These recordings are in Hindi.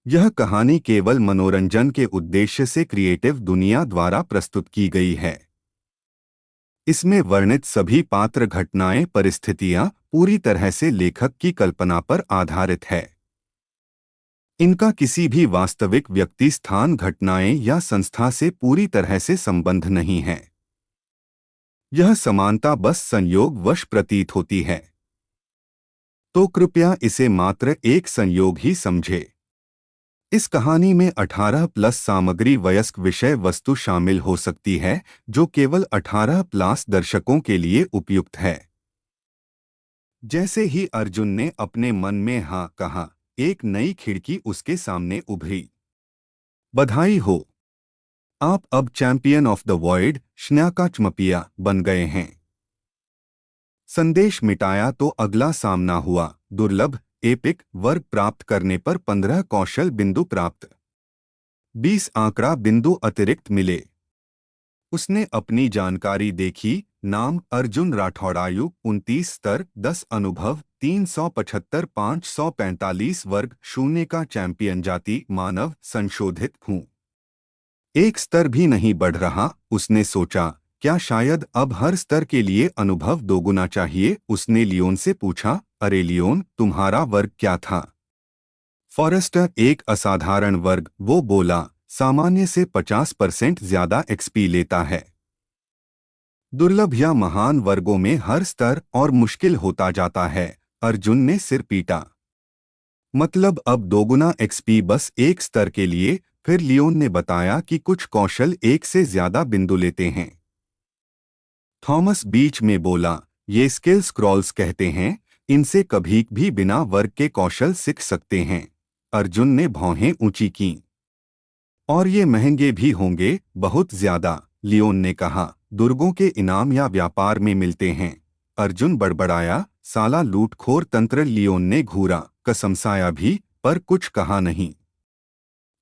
यह कहानी केवल मनोरंजन के उद्देश्य से क्रिएटिव दुनिया द्वारा प्रस्तुत की गई है। इसमें वर्णित सभी पात्र घटनाएं परिस्थितियां पूरी तरह से लेखक की कल्पना पर आधारित है। इनका किसी भी वास्तविक व्यक्ति स्थान घटनाएं या संस्था से पूरी तरह से संबंध नहीं है। यह समानता बस संयोगवश प्रतीत होती है, तो कृपया इसे मात्र एक संयोग ही समझे। इस कहानी में 18+ सामग्री वयस्क विषय वस्तु शामिल हो सकती है, जो केवल 18+ दर्शकों के लिए उपयुक्त है। जैसे ही अर्जुन ने अपने मन में हाँ कहा, एक नई खिड़की उसके सामने उभरी। बधाई हो, आप अब चैंपियन ऑफ द वॉइड श्न्याकाचमपिया बन गए हैं। संदेश मिटाया तो अगला सामना हुआ। दुर्लभ एपिक वर्ग प्राप्त करने पर 15 कौशल बिंदु प्राप्त, 20 आंकड़ा बिंदु अतिरिक्त मिले। उसने अपनी जानकारी देखी। नाम अर्जुन राठौड़, आयु 29, स्तर 10, अनुभव 375, 545 वर्ग, शून्य का चैंपियन, जाति मानव, संशोधित हूँ। एक स्तर भी नहीं बढ़ रहा। उसने सोचा, क्या शायद अब हर स्तर के लिए अनुभव दोगुना चाहिए। उसने लियोन से पूछा, अरे लियोन, तुम्हारा वर्ग क्या था? फॉरेस्टर, एक असाधारण वर्ग, वो बोला, सामान्य से 50% ज्यादा एक्सपी लेता है। दुर्लभ या महान वर्गों में हर स्तर और मुश्किल होता जाता है। अर्जुन ने सिर पीटा। मतलब अब दोगुना एक्सपी बस एक स्तर के लिए? फिर लियोन ने बताया कि कुछ कौशल एक से ज्यादा बिंदु लेते हैं। थॉमस बीच में बोला, ये स्किल स्क्रॉल्स कहते हैं, इनसे कभी भी बिना वर्ग के कौशल सीख सकते हैं। अर्जुन ने भौहें ऊंची कीं। और ये महंगे भी होंगे, बहुत ज्यादा, लियोन ने कहा। दुर्गों के इनाम या व्यापार में मिलते हैं। अर्जुन बड़बड़ाया, साला लूटखोर तंत्र। लियोन ने घूरा, कसमसाया भी, पर कुछ कहा नहीं।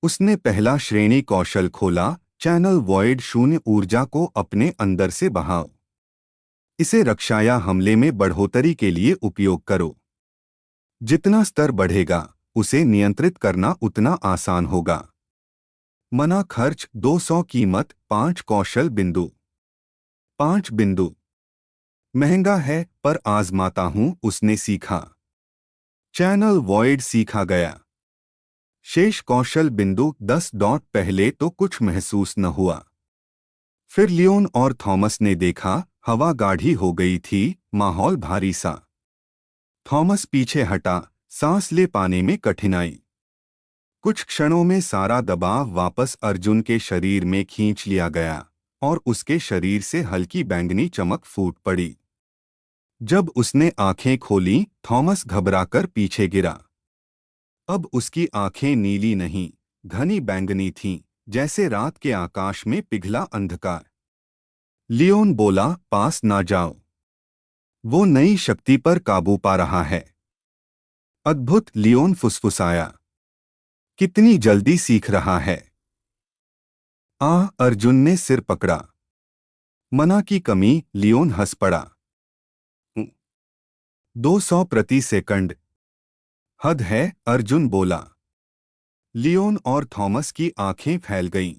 उसने पहला श्रेणी कौशल खोला, चैनल वॉइड, शून्य ऊर्जा को अपने अंदर से बहाओ। इसे रक्षा या हमले में बढ़ोतरी के लिए उपयोग करो। जितना स्तर बढ़ेगा, उसे नियंत्रित करना उतना आसान होगा। मना खर्च 200, कीमत 5 कौशल बिंदु। 5 बिंदु महंगा है, पर आजमाता हूं। उसने सीखा। चैनल वॉइड सीखा गया। शेष कौशल बिंदु 10 डॉट। पहले तो कुछ महसूस न हुआ। फिर लियोन और थॉमस ने देखा, हवा गाढ़ी हो गई थी, माहौल भारी सा। थॉमस पीछे हटा, सांस ले पाने में कठिनाई। कुछ क्षणों में सारा दबाव वापस अर्जुन के शरीर में खींच लिया गया, और उसके शरीर से हल्की बैंगनी चमक फूट पड़ी। जब उसने आंखें खोलीं, थॉमस घबराकर पीछे गिरा। अब उसकी आंखें नीली नहीं, घनी बैंगनी थीं, जैसे रात के आकाश में पिघला अंधकार। लियोन बोला, पास ना जाओ। वो नई शक्ति पर काबू पा रहा है। अद्भुत, लियोन फुसफुसाया। कितनी जल्दी सीख रहा है। अर्जुन ने सिर पकड़ा। मना की कमी, लियोन हंस पड़ा। 200 प्रति सेकंड हद है, अर्जुन बोला। लियोन और थॉमस की आंखें फैल गईं।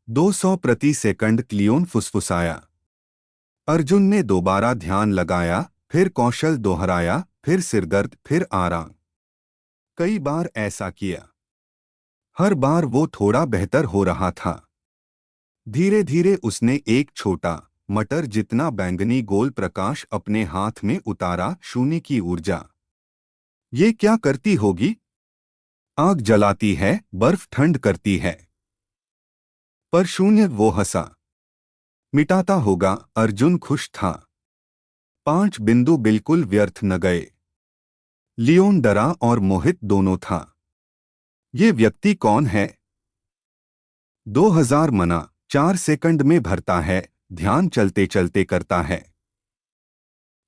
200 प्रति सेकंड, लियोन फुसफुसाया। अर्जुन ने दोबारा ध्यान लगाया, फिर कौशल दोहराया, फिर सिरदर्द, फिर आराम। कई बार ऐसा किया। हर बार वो थोड़ा बेहतर हो रहा था। धीरे धीरे उसने एक छोटा, मटर जितना बैंगनी गोल प्रकाश अपने हाथ में उतारा। शून्य की ऊर्जा। ये क्या करती होगी? आग जलाती है, बर्फ ठंड करती है। पर शून्य, वो हंसा। मिटाता होगा। अर्जुन खुश था। 5 बिंदु बिल्कुल व्यर्थ न गए। लियोन डरा और मोहित दोनों था। ये व्यक्ति कौन है? 2000 मना 4 सेकंड में भरता है, ध्यान चलते चलते करता है।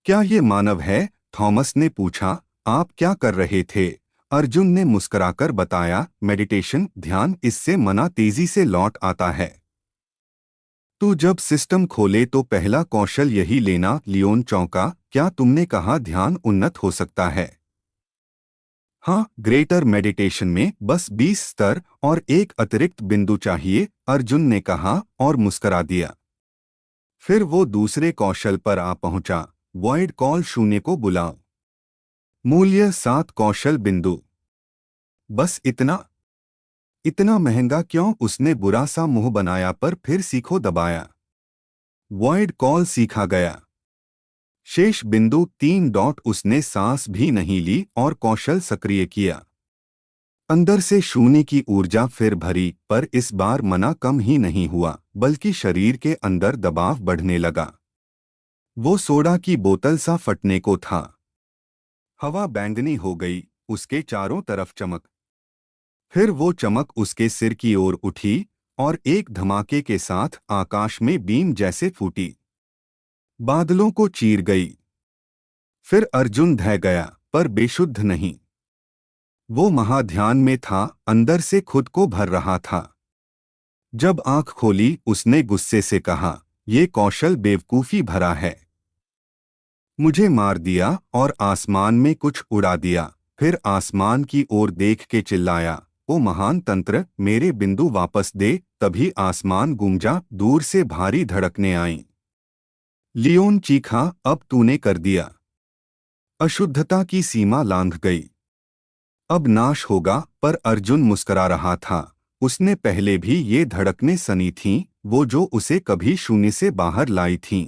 क्या ये मानव है? थॉमस ने पूछा। आप क्या कर रहे थे? अर्जुन ने मुस्कुराकर बताया, मेडिटेशन, ध्यान, इससे मना तेजी से लौट आता है। तू जब सिस्टम खोले तो पहला कौशल यही लेना। लियोन चौंका। क्या तुमने कहा ध्यान उन्नत हो सकता है? हाँ, ग्रेटर मेडिटेशन में बस 20 स्तर और एक अतिरिक्त बिंदु चाहिए, अर्जुन ने कहा और मुस्करा दिया। फिर वो दूसरे कौशल पर आ पहुंचा। वॉइड कॉल शून्य को बुलाओ। मूल्य 7 कौशल बिंदु। बस इतना? इतना महंगा क्यों? उसने बुरा सा मुंह बनाया पर फिर सीखो दबाया। वॉइड कॉल सीखा गया। शेष बिंदु 3 डॉट। उसने सांस भी नहीं ली और कौशल सक्रिय किया। अंदर से शून्य की ऊर्जा फिर भरी, पर इस बार मना कम ही नहीं हुआ बल्कि शरीर के अंदर दबाव बढ़ने लगा। वो सोडा की बोतल सा फटने को था। हवा बैंगनी हो गई, उसके चारों तरफ चमक। फिर वो चमक उसके सिर की ओर उठी और एक धमाके के साथ आकाश में बीम जैसे फूटी, बादलों को चीर गई। फिर अर्जुन ढह गया, पर बेशुद्ध नहीं। वो महाध्यान में था, अंदर से खुद को भर रहा था। जब आंख खोली उसने गुस्से से कहा, ये कौशल बेवकूफी भरा है। मुझे मार दिया और आसमान में कुछ उड़ा दिया। फिर आसमान की ओर देख के चिल्लाया, ओ महान तंत्र, मेरे बिंदु वापस दे। तभी आसमान गूंजा, दूर से भारी धड़कने आईं। लियोन चीखा, अब तूने कर दिया। अशुद्धता की सीमा लांघ गई। अब नाश होगा। पर अर्जुन मुस्करा रहा था। उसने पहले भी ये धड़कनें सनी थीं, वो जो उसे कभी शून्य से बाहर लाई थीं।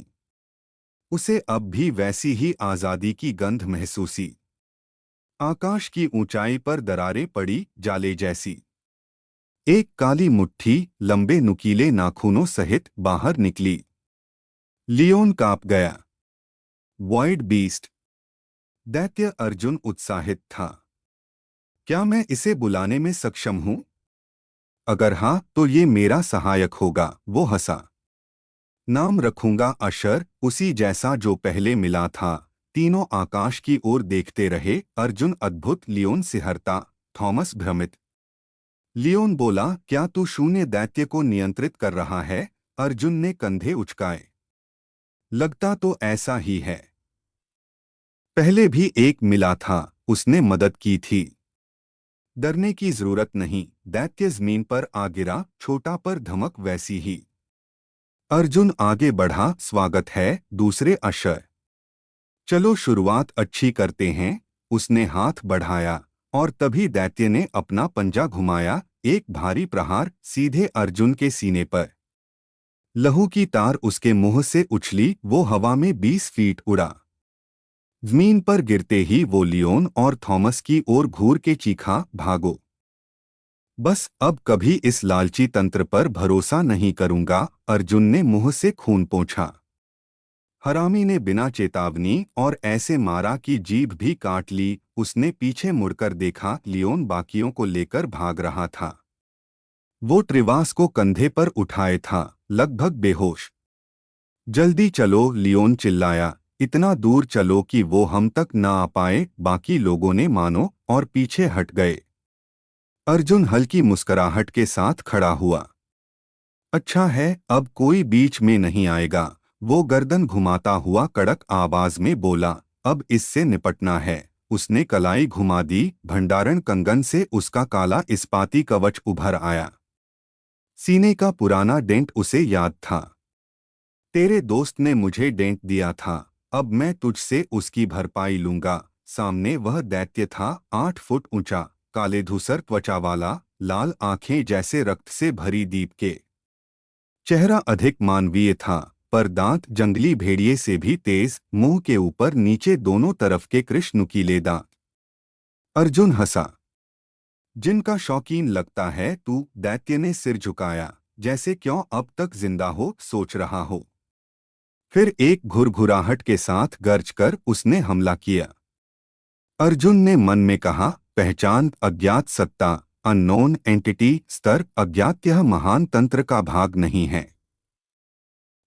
उसे अब भी वैसी ही आजादी की गंध महसूसी। आकाश की ऊंचाई पर दरारें पड़ी, जाले जैसी। एक काली मुट्ठी लंबे नुकीले नाखूनों सहित बाहर निकली। लियोन कांप गया। Void beast. दैत्य अर्जुन उत्साहित था। क्या मैं इसे बुलाने में सक्षम हूं? अगर हाँ तो ये मेरा सहायक होगा। वो हंसा। नाम रखूंगा अशर, उसी जैसा जो पहले मिला था। तीनों आकाश की ओर देखते रहे। अर्जुन अद्भुत, लियोन सिहरता, थॉमस भ्रमित। लियोन बोला, क्या तू शून्य दैत्य को नियंत्रित कर रहा है? अर्जुन ने कंधे उचकाए। लगता तो ऐसा ही है। पहले भी एक मिला था, उसने मदद की थी। डरने की जरूरत नहीं। दैत्य जमीन पर आ गिरा, छोटा पर धमक वैसी ही। अर्जुन आगे बढ़ा, स्वागत है दूसरे अशर। चलो शुरुआत अच्छी करते हैं। उसने हाथ बढ़ाया और तभी दैत्य ने अपना पंजा घुमाया। एक भारी प्रहार सीधे अर्जुन के सीने पर। लहू की तार उसके मुंह से उछली, वो हवा में 20 फीट उड़ा। जमीन पर गिरते ही वो लियोन और थॉमस की ओर घूर के चीखा, भागो। बस अब कभी इस लालची तंत्र पर भरोसा नहीं करूंगा। अर्जुन ने मुंह से खून पोंछा। हरामी ने बिना चेतावनी और ऐसे मारा कि जीभ भी काट ली। उसने पीछे मुड़कर देखा, लियोन बाकियों को लेकर भाग रहा था। वो ट्रिवास को कंधे पर उठाए था, लगभग बेहोश। जल्दी चलो, लियोन चिल्लाया, इतना दूर चलो कि वो हम तक न आ पाए। बाकी लोगों ने मानो और पीछे हट गए। अर्जुन हल्की मुस्कुराहट के साथ खड़ा हुआ। अच्छा है, अब कोई बीच में नहीं आएगा। वो गर्दन घुमाता हुआ कड़क आवाज में बोला, अब इससे निपटना है। उसने कलाई घुमा दी। भंडारण कंगन से उसका काला इस्पाती कवच उभर आया। सीने का पुराना डेंट उसे याद था। तेरे दोस्त ने मुझे डेंट दिया था, अब मैं तुझसे उसकी भरपाई लूंगा। सामने वह दैत्य था, 8 फुट ऊंचा, काले धूसर त्वचा वाला, लाल आंखें जैसे रक्त से भरी दीप के। चेहरा अधिक मानवीय था, पर दांत जंगली भेड़िए से भी तेज। मुंह के ऊपर नीचे दोनों तरफ के कृष्ण नुकीले दांत। अर्जुन हंसा। जिनका शौकीन लगता है तू। दैत्य ने सिर झुकाया, जैसे क्यों अब तक जिंदा हो, सोच रहा हो। फिर एक घुरघुराहट के साथ गर्ज कर उसने हमला किया। अर्जुन ने मन में कहा, पहचान अज्ञात सत्ता, अननोन एंटिटी, स्तर अज्ञात। यह महान तंत्र का भाग नहीं है।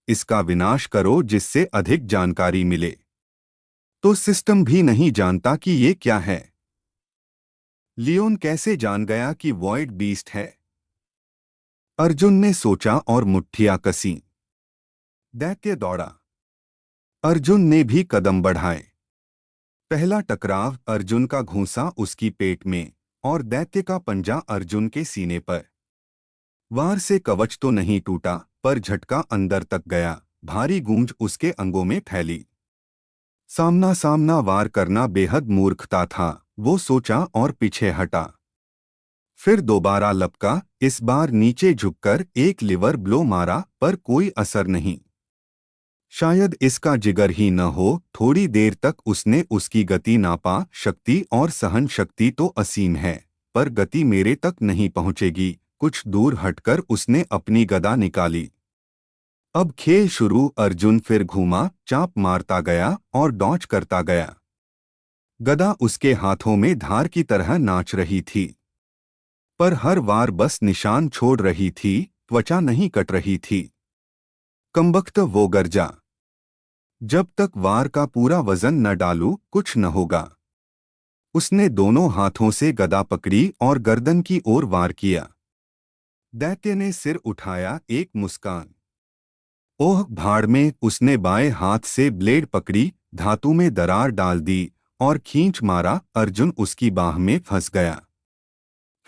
इसका विनाश करो जिससे अधिक जानकारी मिले। तो सिस्टम भी नहीं जानता कि ये क्या है। लियोन कैसे जान गया कि वॉइड बीस्ट है? अर्जुन ने सोचा और मुट्ठियां कसी। दैत्य दौड़ा। अर्जुन ने भी कदम बढ़ाए। पहला टकराव अर्जुन का घूंसा उसकी पेट में और दैत्य का पंजा अर्जुन के सीने पर। वार से कवच तो नहीं टूटा, पर झटका अंदर तक गया। भारी गूंज उसके अंगों में फैली। सामना सामना वार करना बेहद मूर्खता था, वो सोचा और पीछे हटा। फिर दोबारा लपका, इस बार नीचे झुककर एक लिवर ब्लो मारा, पर कोई असर नहीं। शायद इसका जिगर ही न हो। थोड़ी देर तक उसने उसकी गति नापा। शक्ति और सहन शक्ति तो असीम है, पर गति मेरे तक नहीं पहुंचेगी। कुछ दूर हटकर उसने अपनी गदा निकाली। अब खेल शुरू। अर्जुन फिर घूमा, चाप मारता गया और डॉच करता गया। गदा उसके हाथों में धार की तरह नाच रही थी, पर हर वार बस निशान छोड़ रही थी, त्वचा नहीं कट रही थी। कमबख्त, वो गर्जा, जब तक वार का पूरा वजन न डालूं कुछ न होगा। उसने दोनों हाथों से गदा पकड़ी और गर्दन की ओर वार किया। दैत्य ने सिर उठाया, एक मुस्कान। ओह भाड़ में। उसने बाएं हाथ से ब्लेड पकड़ी, धातु में दरार डाल दी और खींच मारा। अर्जुन उसकी बाह में फंस गया।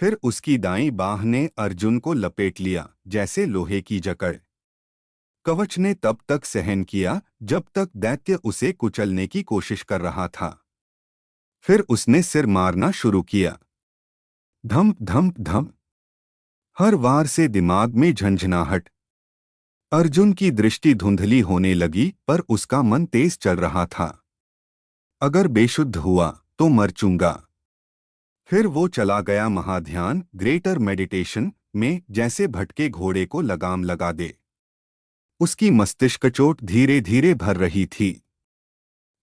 फिर उसकी दाईं बाह ने अर्जुन को लपेट लिया, जैसे लोहे की जकड़। कवच ने तब तक सहन किया जब तक दैत्य उसे कुचलने की कोशिश कर रहा था। फिर उसने सिर मारना शुरू किया। धम धम धम। हर वार से दिमाग में झंझनाहट। अर्जुन की दृष्टि धुंधली होने लगी, पर उसका मन तेज चल रहा था। अगर बेशुद्ध हुआ तो मर चूंगा। फिर वो चला गया महाध्यान, ग्रेटर मेडिटेशन में, जैसे भटके घोड़े को लगाम लगा दे। उसकी मस्तिष्क चोट धीरे धीरे भर रही थी।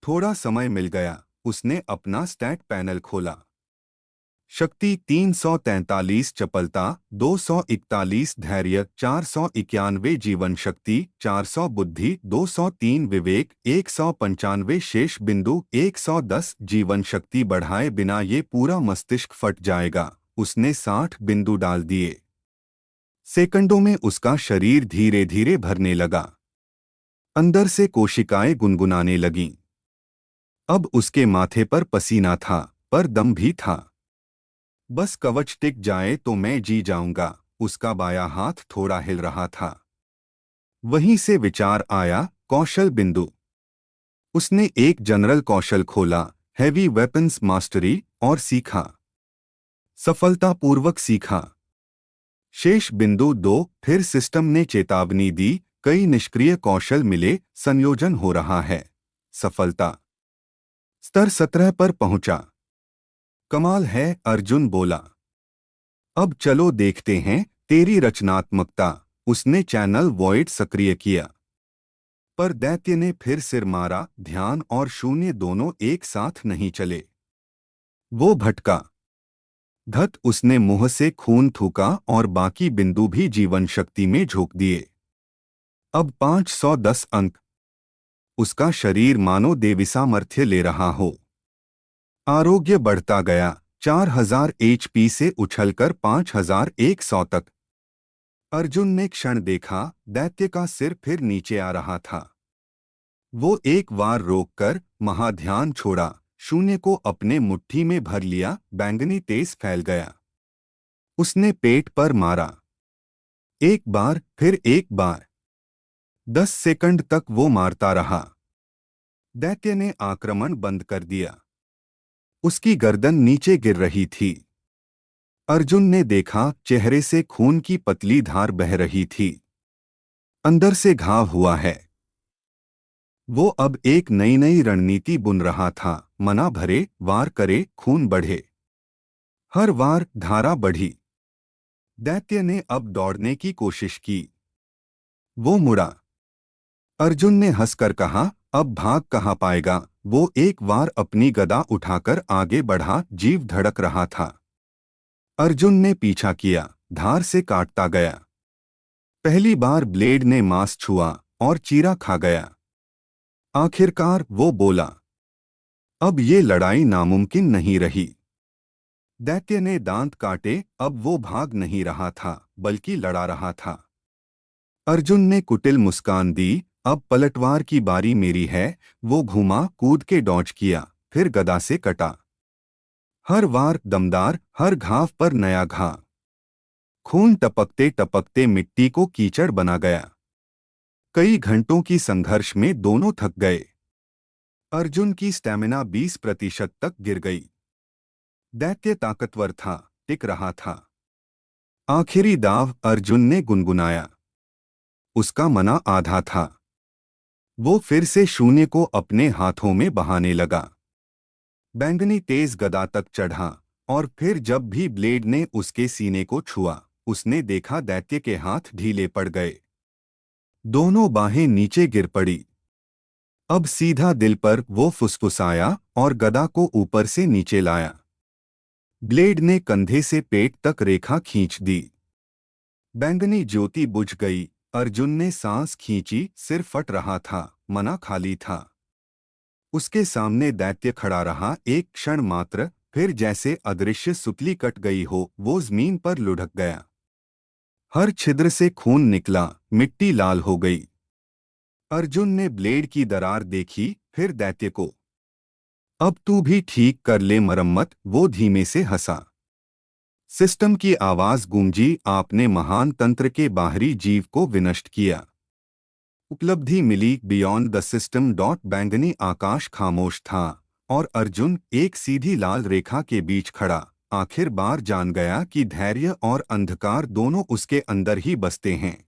थोड़ा समय मिल गया। उसने अपना स्टैट पैनल खोला। शक्ति 343, चपलता 241, धैर्य 491, जीवन शक्ति 400, बुद्धि 203, विवेक 195, शेष बिंदु 110। जीवन शक्ति बढ़ाए बिना ये पूरा मस्तिष्क फट जाएगा। उसने 60 बिंदु डाल दिए। सेकंडों में उसका शरीर धीरे धीरे भरने लगा। अंदर से कोशिकाएं गुनगुनाने लगीं। अब उसके माथे पर पसीना था, पर दम भी था। बस कवच टिक जाए तो मैं जी जाऊंगा। उसका बायां हाथ थोड़ा हिल रहा था। वहीं से विचार आया, कौशल बिंदु। उसने एक जनरल कौशल खोला, हैवी वेपन्स मास्टरी, और सीखा। सफलतापूर्वक सीखा। शेष बिंदु 2। फिर सिस्टम ने चेतावनी दी, कई निष्क्रिय कौशल मिले, संयोजन हो रहा है। सफलता स्तर 17 पर पहुंचा। कमाल है, अर्जुन बोला। अब चलो देखते हैं तेरी रचनात्मकता। उसने चैनल वॉइड सक्रिय किया। पर दैत्य ने फिर सिर मारा। ध्यान और शून्य दोनों एक साथ नहीं चले। वो भटका। धत, उसने मुंह से खून थूका और बाकी बिंदु भी जीवन शक्ति में झोंक दिए। अब 510 अंक। उसका शरीर मानो देवीसामर्थ्य ले रहा हो। आरोग्य बढ़ता गया। 4000 एचपी से उछलकर 5100 तक। अर्जुन ने क्षण देखा, दैत्य का सिर फिर नीचे आ रहा था। वो एक बार रोककर महाध्यान छोड़ा, शून्य को अपने मुट्ठी में भर लिया। बैंगनी तेज फैल गया। उसने पेट पर मारा। एक बार, फिर एक बार। 10 सेकंड तक वो मारता रहा। दैत्य ने आक्रमण बंद कर दिया। उसकी गर्दन नीचे गिर रही थी। अर्जुन ने देखा, चेहरे से खून की पतली धार बह रही थी। अंदर से घाव हुआ है। वो अब एक नई नई रणनीति बुन रहा था। मना भरे, वार करे, खून बढ़े। हर वार धारा बढ़ी। दैत्य ने अब दौड़ने की कोशिश की। वो मुड़ा। अर्जुन ने हंसकर कहा, अब भाग कहाँ पाएगा। वो एक बार अपनी गदा उठाकर आगे बढ़ा। जीव धड़क रहा था। अर्जुन ने पीछा किया, धार से काटता गया। पहली बार ब्लेड ने मांस छुआ और चीरा खा गया। आखिरकार वो बोला, अब ये लड़ाई नामुमकिन नहीं रही। दैत्य ने दांत काटे। अब वो भाग नहीं रहा था, बल्कि लड़ा रहा था। अर्जुन ने कुटिल मुस्कान दी, अब पलटवार की बारी मेरी है। वो घूमा, कूद के डॉज किया, फिर गदा से कटा। हर वार दमदार, हर घाव पर नया घा। खून टपकते टपकते मिट्टी को कीचड़ बना गया। कई घंटों की संघर्ष में दोनों थक गए। अर्जुन की स्टैमिना 20% तक गिर गई। दैत्य ताकतवर था, टिक रहा था। आखिरी दाव अर्जुन ने गुनगुनाया। उसका मना आधा था। वो फिर से शून्य को अपने हाथों में बहाने लगा। बैंगनी तेज गदा तक चढ़ा और फिर जब भी ब्लेड ने उसके सीने को छुआ, उसने देखा दैत्य के हाथ ढीले पड़ गए। दोनों बाहें नीचे गिर पड़ी। अब सीधा दिल पर वो फुसफुसाया और गदा को ऊपर से नीचे लाया। ब्लेड ने कंधे से पेट तक रेखा खींच दी। बैंगनी ज्योति बुझ गई। अर्जुन ने सांस खींची, सिर फट रहा था, मना खाली था। उसके सामने दैत्य खड़ा रहा एक क्षण मात्र, फिर जैसे अदृश्य सुतली कट गई हो वो जमीन पर लुढ़क गया। हर छिद्र से खून निकला, मिट्टी लाल हो गई। अर्जुन ने ब्लेड की दरार देखी, फिर दैत्य को। अब तू भी ठीक कर ले मरम्मत, वो धीमे से हंसा। सिस्टम की आवाज गूंजी, आपने महान तंत्र के बाहरी जीव को विनष्ट किया। उपलब्धि मिली बियॉन्ड द सिस्टम। बैंगनी आकाश खामोश था और अर्जुन एक सीधी लाल रेखा के बीच खड़ा, आखिर बार जान गया कि धैर्य और अंधकार दोनों उसके अंदर ही बसते हैं।